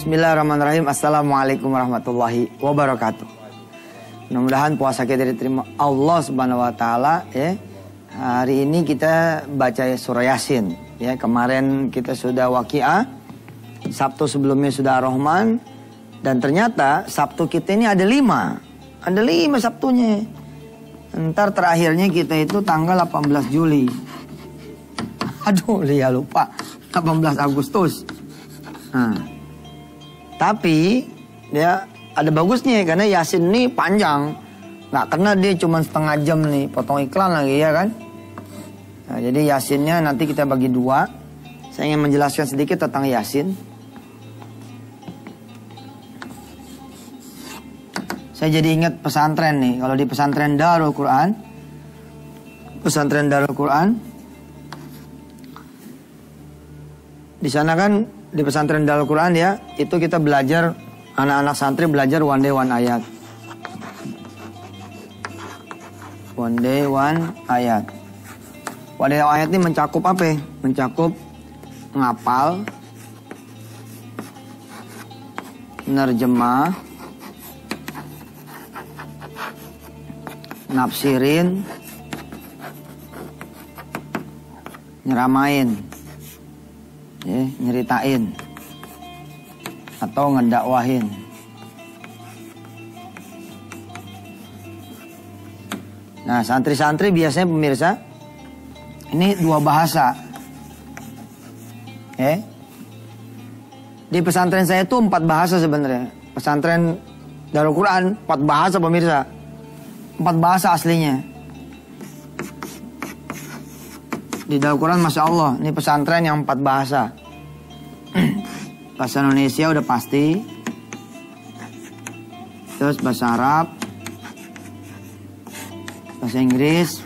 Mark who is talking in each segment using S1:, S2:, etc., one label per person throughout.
S1: Bismillahirrahmanirrahim. Assalamualaikum warahmatullahi wabarakatuh. Mudah-mudahan puasa kita diterima Allah Subhanahu wa taala ya. Hari ini kita baca surah Yasin ya. Kemarin kita sudah Waqiah. Sabtu sebelumnya sudah Ar-Rahman. Dan ternyata Sabtu kita ini ada 5. Ada 5 Sabtunya. Ntar terakhirnya kita itu tanggal 18 Juli. Aduh, dia lupa. 18 Agustus. Nah. Tapi ya ada bagusnya karena Yasin ini panjang. Nggak kena dia cuma setengah jam nih. Potong iklan lagi ya kan. Nah, jadi Yasinnya nanti kita bagi 2. Saya ingin menjelaskan sedikit tentang Yasin. Saya jadi ingat pesantren nih. Kalau di pesantren Darul Quran. Pesantren Darul Quran. Di sana kan di pesantren Darul Quran ya, itu kita belajar, anak-anak santri belajar one day one ayat. One day one ayat. One day one ayat ini mencakup apa? Mencakup ngapal, nerjemah, nafsirin, nyeramain, ya, nyeritain, atau ngedakwahin. Nah, santri-santri biasanya pemirsa, ini 2 bahasa. Di pesantren saya itu 4 bahasa sebenarnya. Pesantren Darul Quran 4 bahasa pemirsa. 4 bahasa aslinya. Di Darul Quran Masya Allah, ini pesantren yang 4 bahasa. Bahasa Indonesia udah pasti. Terus bahasa Arab, bahasa Inggris.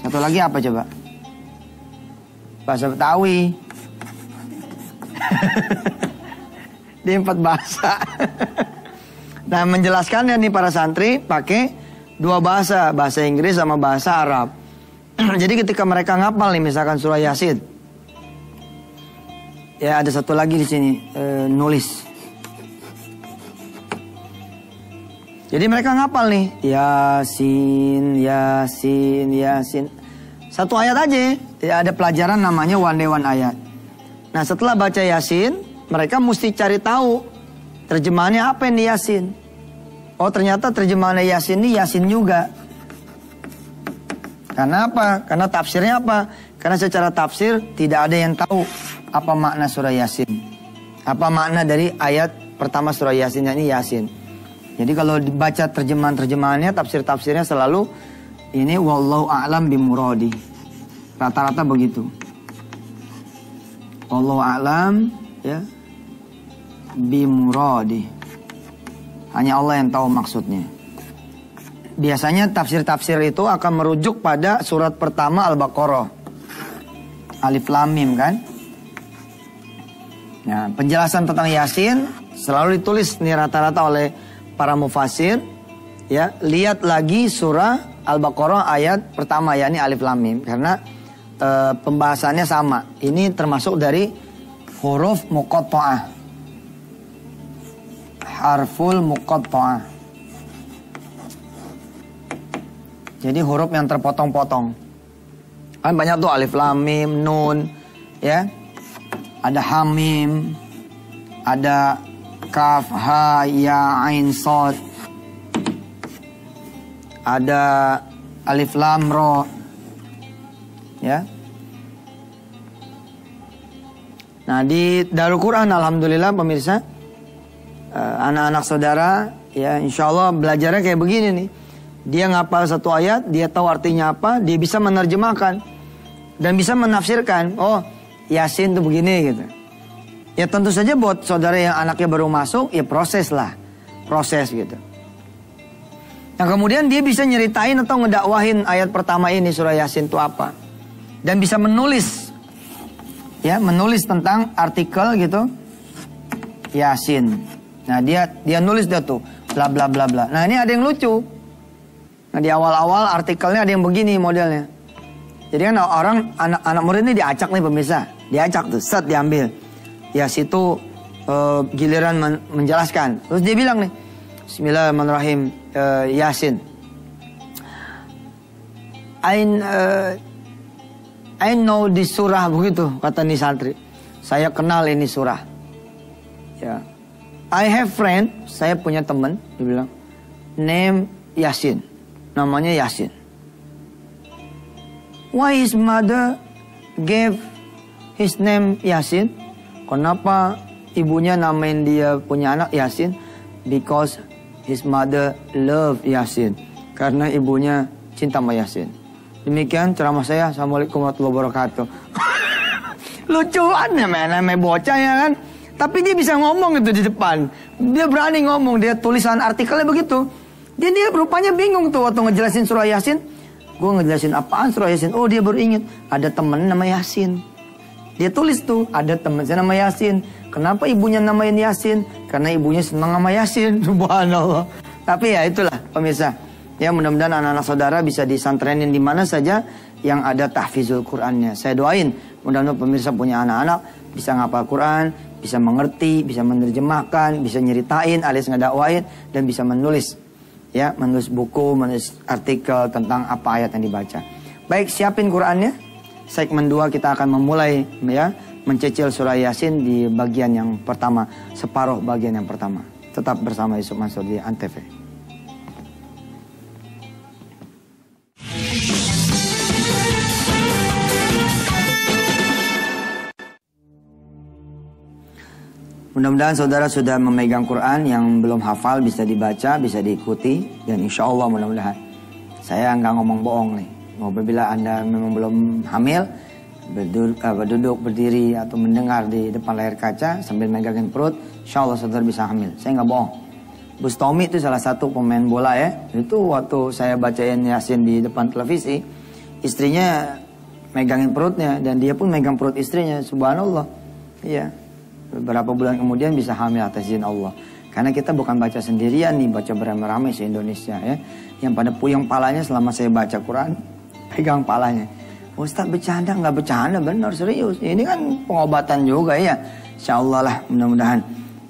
S1: Satu lagi apa coba? Bahasa Betawi. Di 4 bahasa. Nah, menjelaskannya nih para santri pakai 2 bahasa, bahasa Inggris sama bahasa Arab. Jadi ketika mereka ngapal nih misalkan surah Yasin. Ya ada satu lagi di sini nulis. Jadi mereka ngapal nih Yasin, Yasin, Yasin. Satu ayat aja. Ya, ada pelajaran namanya one day one ayat. Nah setelah baca Yasin, mereka mesti cari tahu terjemahannya apa yang di Yasin. Oh ternyata terjemahannya Yasin ini Yasin juga. Karena apa? Karena tafsirnya apa? Karena secara tafsir tidak ada yang tahu apa makna surah Yasin. Apa makna dari ayat pertama surah Yasin ini Yasin. Jadi kalau dibaca terjemahan-terjemahannya, tafsir-tafsirnya selalu ini wallahu a'lam bimuradi. Rata-rata begitu. Wallahu a'lam ya bimuradi. Hanya Allah yang tahu maksudnya. Biasanya tafsir-tafsir itu akan merujuk pada surat pertama Al-Baqarah. Alif Lam Mim kan. Nah, penjelasan tentang Yasin selalu ditulis nih rata-rata oleh para mufasir. Ya, lihat lagi surah Al-Baqarah ayat pertama yakni Alif Lam Mim karena pembahasannya sama. Ini termasuk dari huruf muqatta'ah. Harful muqatta'ah. Jadi huruf yang terpotong-potong. Kan banyak tuh alif lam mim nun ya. Ada hamim, ada kaf ha ya ain shad. Ada alif lam ra. Ya. Nah, di Darul Quran alhamdulillah pemirsa, anak-anak saudara ya insyaallah belajarnya kayak begini nih. Dia ngapal satu ayat, dia tahu artinya apa, dia bisa menerjemahkan dan bisa menafsirkan. Oh, Yasin tuh begini gitu. Ya tentu saja buat saudara yang anaknya baru masuk, ya proses gitu. Nah kemudian dia bisa nyeritain atau ngedakwahin ayat pertama ini surah Yasin itu apa, dan bisa menulis, ya menulis tentang artikel gitu Yasin. Nah dia nulis dia tuh bla bla bla bla. Nah ini ada yang lucu. Nah di awal-awal artikelnya ada yang begini modelnya. Jadi kan orang anak murid ini diacak nih pemirsa, diacak tuh, set diambil. Ya situ giliran menjelaskan. Terus dia bilang nih, Bismillahirrahmanirrahim, Yasin. I know di surah, begitu kata nih santri. Saya kenal ini surah. Ya. I have friend, saya punya teman, dia bilang, name Yasin. Namanya Yasin. Why his mother gave his name Yasin? Kenapa ibunya namain dia punya anak Yasin? Because his mother love Yasin. Karena ibunya cinta sama Yasin. Demikian ceramah saya. Assalamualaikum warahmatullahi wabarakatuh. Lucuan ya namanya bocah ya kan. Tapi dia bisa ngomong itu di depan. Dia berani ngomong. Dia tulisan artikelnya begitu. Dia rupanya bingung tuh waktu ngejelasin surah Yasin. Gue ngejelasin apaan surah Yasin. Oh dia baru inget. Ada temen nama Yasin. Dia tulis tuh. Ada temen saya nama Yasin. Kenapa ibunya namain Yasin? Karena ibunya senang sama Yasin. Subhanallah. Tapi ya itulah pemirsa. Ya mudah-mudahan anak-anak saudara bisa disantrenin di mana saja yang ada tahfizul Qur'annya. Saya doain mudah-mudahan pemirsa punya anak-anak bisa ngapal Quran, bisa mengerti, bisa menerjemahkan, bisa nyeritain alias ngedakwain dan bisa menulis. Ya, menulis buku, menulis artikel tentang apa ayat yang dibaca. Baik, siapin Qur'annya. Segmen 2 kita akan memulai ya mencicil surah Yasin di bagian yang pertama, separuh bagian yang pertama. Tetap bersama Yusuf Mansur di Antv. Mudah-mudahan saudara sudah memegang Quran, yang belum hafal bisa dibaca, bisa diikuti, dan insya Allah mudah-mudahan. Saya nggak ngomong bohong nih. Apabila Anda memang belum hamil, duduk, berdiri, atau mendengar di depan layar kaca sambil megangin perut, insya Allah saudara bisa hamil. Saya nggak bohong. Bus Tommy itu salah satu pemain bola ya. Itu waktu saya bacain Yasin di depan televisi, istrinya megangin perutnya, dan dia pun megang perut istrinya. Subhanallah. Iya. Beberapa bulan kemudian bisa hamil atas izin Allah. Karena kita bukan baca sendirian nih, baca beramai-ramai se-Indonesia ya. Yang pada puyeng palanya selama saya baca Quran, pegang palanya. Ustaz bercanda, nggak bercanda, benar serius. Ini kan pengobatan juga ya. Insya Allah lah, mudah-mudahan.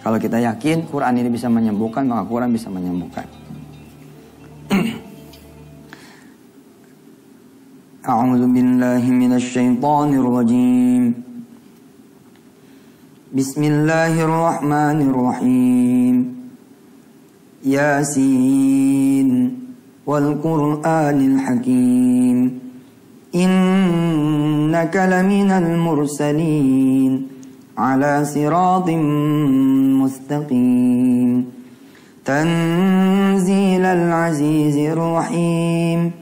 S1: Kalau kita yakin Quran ini bisa menyembuhkan, maka Quran bisa menyembuhkan. A'udzu billahi minasy syaithanir rajim. Bismillahirrahmanirrahim. Yasin wal Qur'anil Hakim. Innaka laminal mursalin ala siratim mustaqim. Tanzilal azizir rahim.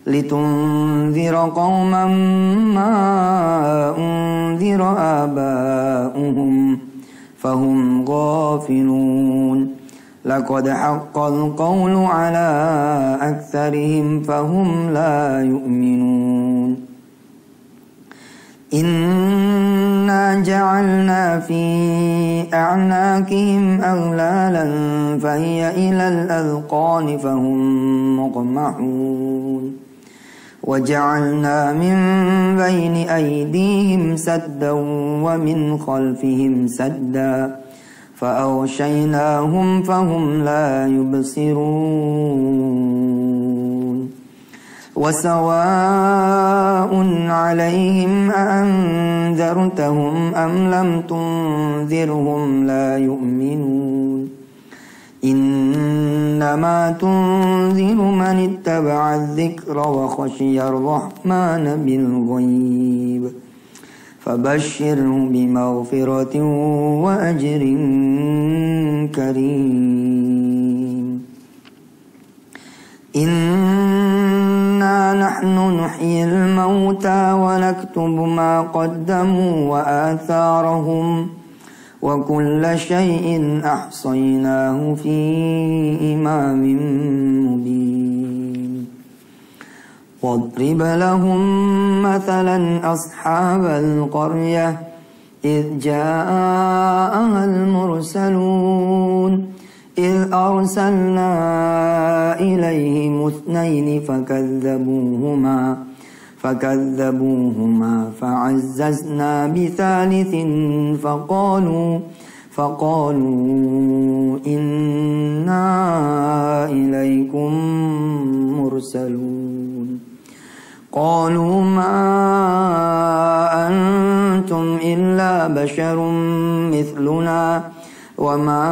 S1: لتنذر قوما ما أنذر آباؤهم فهم غافلون لقد حق القول على أكثرهم فهم لا يؤمنون إنا جعلنا في أعناقهم أغلالا فهي إلى الأذقان فهم مقمحون وجعلنا من بين أيديهم سدا ومن خلفهم سدا فأغشيناهم فهم لا يبصرون وسواء عليهم أأنذرتهم أم لم تنذرهم لا يؤمنون إنما تنذر من اتبع الذكر وخشي الرحمن بالغيب فبشره بمغفرة وأجر كريم إنا نحن نحيي الموتى ونكتب ما قدموا وآثارهم وكل شيء أحصيناه في إمام مبين واضرب لهم مثلا أصحاب القرية إذ جاءها المرسلون إذ أرسلنا إليهم اثنين فكذبوهما فعززنا بثالث فقالوا إنا إليكم مرسلون قالوا ما أنتم إلا بشر مثلنا وما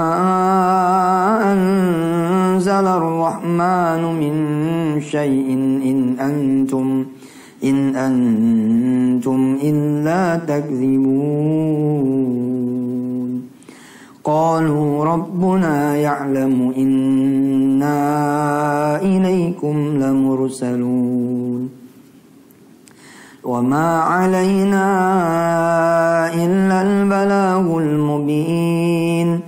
S1: أنزل الرحمن من شيء إن أنتم إلا تكذبون قالوا ربنا يعلم إنا إليكم لمرسلون وما علينا إلا البلاغ المبين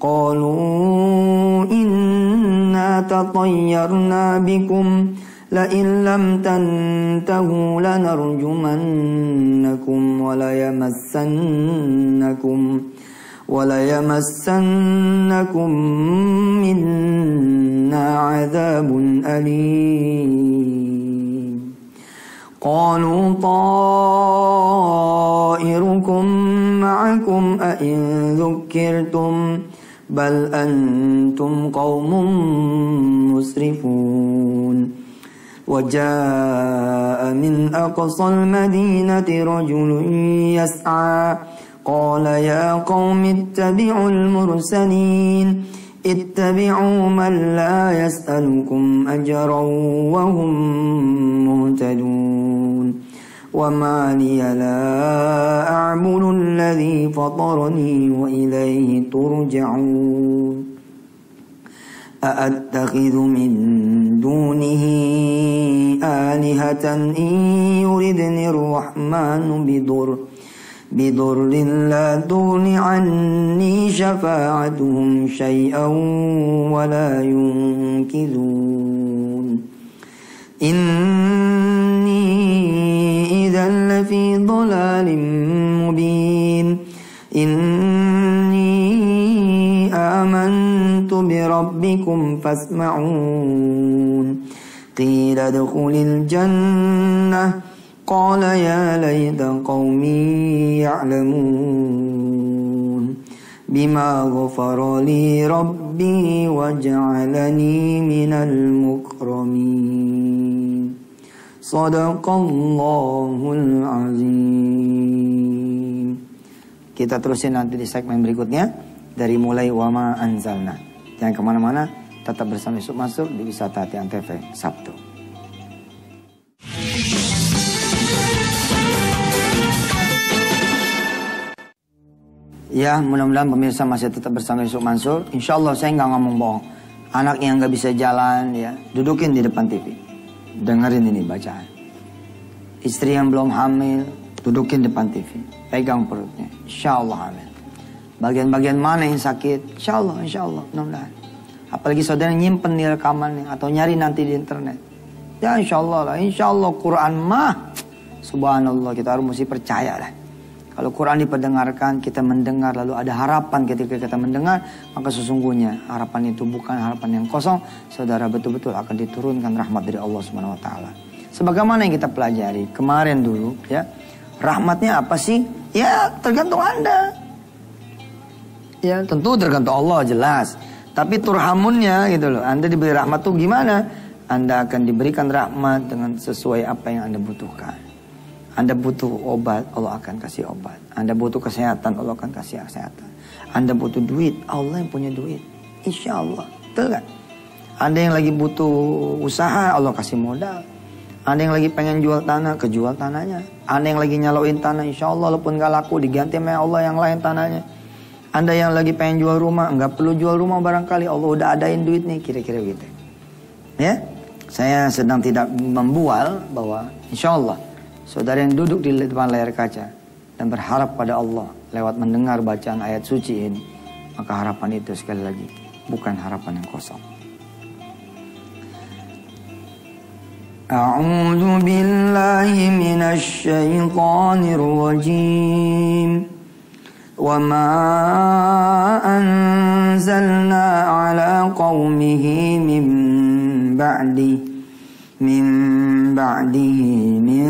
S1: قالوا إنا تطيرنا بكم لئن لم تنتهوا لنرجمنكم وليمسنكم منا عذاب أليم قالوا طائركم معكم أئن ذكرتم بل أنتم قوم مسرفون وجاء من أقصى المدينة رجل يسعى قال يا قوم اتبعوا المرسلين اتبعوا من لا يسألكم أجرا وهم مهتدون وما لي لا أعبد الذي فطرني وإليه ترجعون أأتخذ من دونه آلهة إن يردني الرحمن بضر لا تغن عني شفاعتهم شيئا ولا ينقذون إني إذا لفي ضلال مبين إني آمنت بربكم فاسمعون قيل ادخل الجنة قال يا ليت قومي يعلمون بما غفر لي ربي وجعلني من المكرمين صدق Allahul Azim. Kita terusin nanti di segmen berikutnya dari mulai wama anzalna. Jangan kemana-mana, tetap bersama Yusuf Mansur di Wisata Hati Antv Sabtu. Ya, mudah-mudahan pemirsa masih tetap bersama Yusuf Mansur. Insya Allah saya nggak ngomong bohong. Anak yang nggak bisa jalan, ya dudukin di depan TV, dengerin ini bacaan. Istri yang belum hamil, dudukin depan TV, pegang perutnya. Insya Allah hamil. Bagian-bagian mana yang sakit, insya Allah, mudah-mudahan. Apalagi saudara nyimpen nih rekamannya atau nyari nanti di internet. Ya insya Allah lah, insya Allah Quran mah, subhanallah kita harus mesti percaya lah. Kalau Quran diperdengarkan, kita mendengar, lalu ada harapan ketika kita mendengar, maka sesungguhnya harapan itu bukan harapan yang kosong. Saudara betul-betul akan diturunkan rahmat dari Allah Subhanahu Wa Taala. Sebagaimana yang kita pelajari kemarin dulu, ya rahmatnya apa sih? Ya tergantung Anda. Ya tentu tergantung Allah jelas. Tapi turhamunnya gitu loh. Anda diberi rahmat tuh gimana? Anda akan diberikan rahmat dengan sesuai apa yang Anda butuhkan. Anda butuh obat, Allah akan kasih obat. Anda butuh kesehatan, Allah akan kasih kesehatan. Anda butuh duit, Allah yang punya duit. Insya Allah, betul kan? Anda yang lagi butuh usaha, Allah kasih modal. Anda yang lagi pengen jual tanah, kejual tanahnya. Anda yang lagi nyaloin tanah, insya Allah walaupun gak laku, diganti sama Allah yang lain tanahnya. Anda yang lagi pengen jual rumah, nggak perlu jual rumah barangkali, Allah udah adain duit nih, kira-kira gitu. Ya, saya sedang tidak membual bahwa insya Allah saudara yang duduk di depan layar kaca dan berharap pada Allah lewat mendengar bacaan ayat suci ini, maka harapan itu sekali lagi bukan harapan yang kosong. A'udzu billahi minasy syaithanir rajim. Wa ma anzalna ala qaumihi min ba'dihi min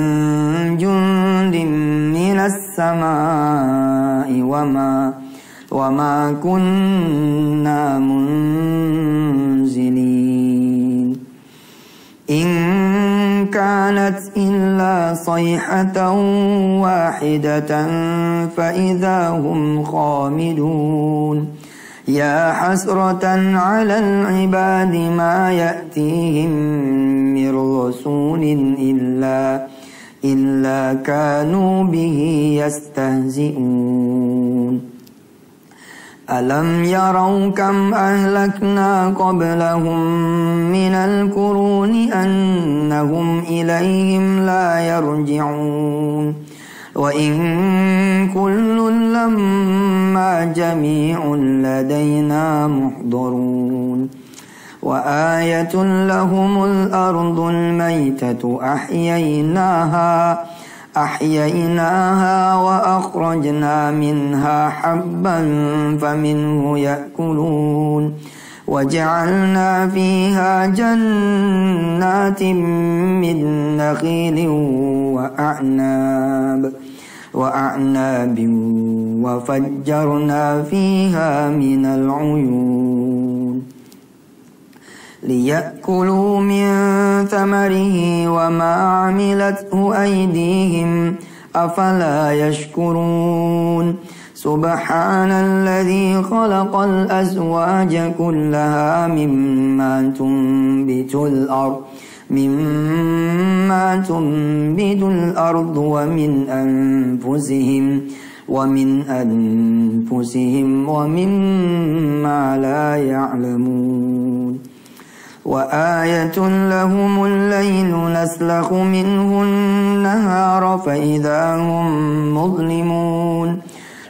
S1: jundin minas samai wa وما كنا منزلين إن كانت إلا صيحة واحدة فإذا هم خامدون يا حسرة على العباد ما يأتيهم من رسول إلا كانوا به يستهزئون ألم يروا كم أهلكنا قبلهم من القرون أنهم إليهم لا يرجعون وإن كل لما جميع لدينا محضرون وآية لهم الأرض الميتة أحييناها وأخرجنا منها حبا فمنه يأكلون وجعلنا فيها جنات من نخيل وأعناب وفجرنا فيها من العيون ليأكلوا من ثمره وما عملته أيديهم أفلا يشكرون سبحان الذي خلق الأزواج كلها مما تنبت الأرض ومن أنفسهم ومما لا يعلمون وآية لهم الليل نسلخ منه النهار فإذا هم مظلمون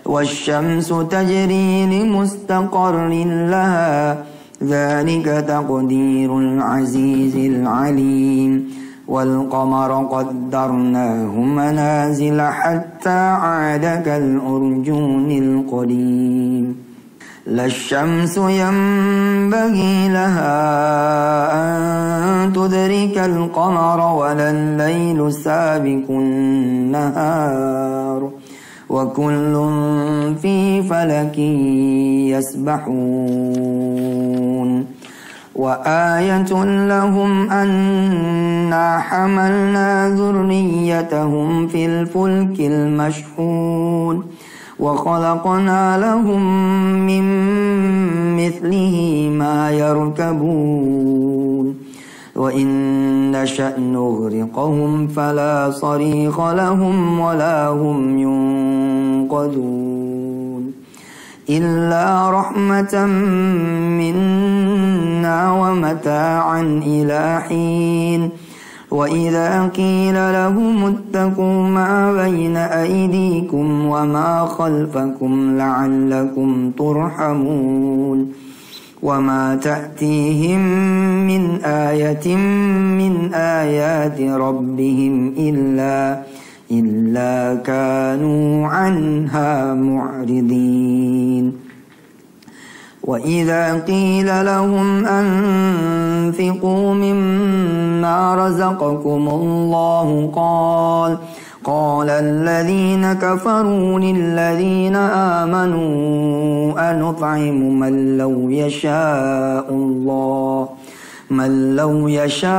S1: والشمس تجري لمستقر لها ذلك تقدير العزيز العليم والقمر قدرناه منازل حتى عاد كالأرجون القديم لا الشمس ينبغي لها أن تدرك القمر ولا الليل سابق النهار وكل في فلك يسبحون وآية لهم أنا حملنا ذريتهم في الفلك المشحون وخلقنا لهم من مثله ما يركبون وإن نشأ نغرقهم فلا صريخ لهم ولا هم ينقذون إلا رحمة منا ومتاعا إلى حين وإذا قيل لهم اتقوا ما بين أيديكم وما خلفكم لعلكم ترحمون وما تأتيهم من آية من آيات ربهم إلا كانوا عنها معرضين وإذا قيل لهم أنفقوا مما رزقكم الله قال الذين كفروا للذين آمنوا أنطعم من لو يشاء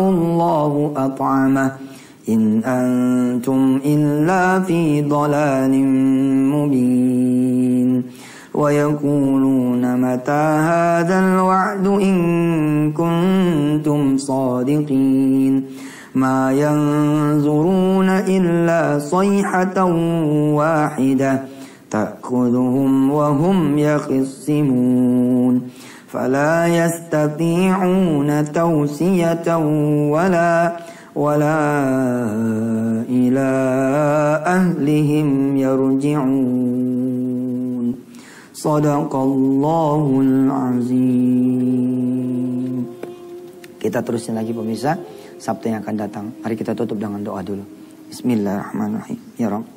S1: الله أطعمه إن أنتم إلا في ضلال مبين ويقولون متى هذا الوعد إن كنتم صادقين ما ينظرون إلا صيحة واحدة تأخذهم وهم يخصمون فلا يستطيعون توصية ولا إلى أهلهم يرجعون صدق Allahul Azim. Kita terusin lagi pemirsa Sabtu yang akan datang. Mari kita tutup dengan doa dulu. Bismillahirrahmanirrahim. Ya Rabb,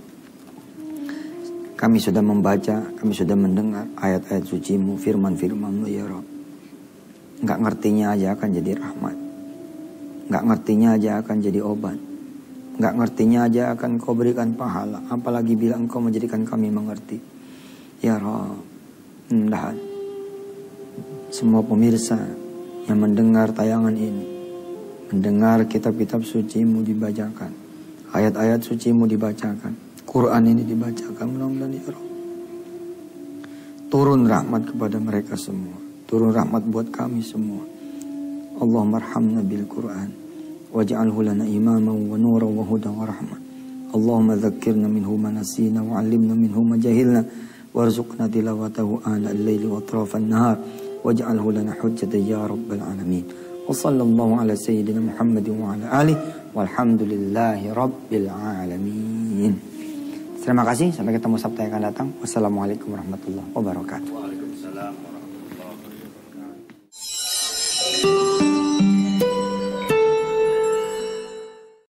S1: kami sudah membaca, kami sudah mendengar ayat-ayat suci-Mu, firman-firman-Mu ya Rabb. Nggak ngertinya aja akan jadi rahmat. Nggak ngertinya aja akan jadi obat. Nggak ngertinya aja akan Kau berikan pahala. Apalagi bila Engkau menjadikan kami mengerti. Ya Rabb. Mudah-mudahan semua pemirsa yang mendengar tayangan ini, mendengar kitab-kitab suci-Mu dibacakan, ayat-ayat suci-Mu dibacakan, Quran ini dibacakan, mudah-mudahan ya Rabb, turun rahmat kepada mereka semua, turun rahmat buat kami semua. Allahumma arhamna bil Quran waj'alhu lana imaman wa nuran wa hudan wa rahmah. Allahumma dzakkirna minhu ma nasina wa 'allimna minhu ma jahilna warzuqna tilawatahu ana al-laili wa atrafan nahar waj'alhu lana hujjatan ya rabbal alamin. Wa sallallahu ala sayyidina Muhammadin wa ala alihi walhamdulillahi rabbil alamin. Terima kasih, sampai ketemu Sabtu yang akan datang. Wassalamualaikum warahmatullahi wabarakatuh.
S2: Waalaikumsalam.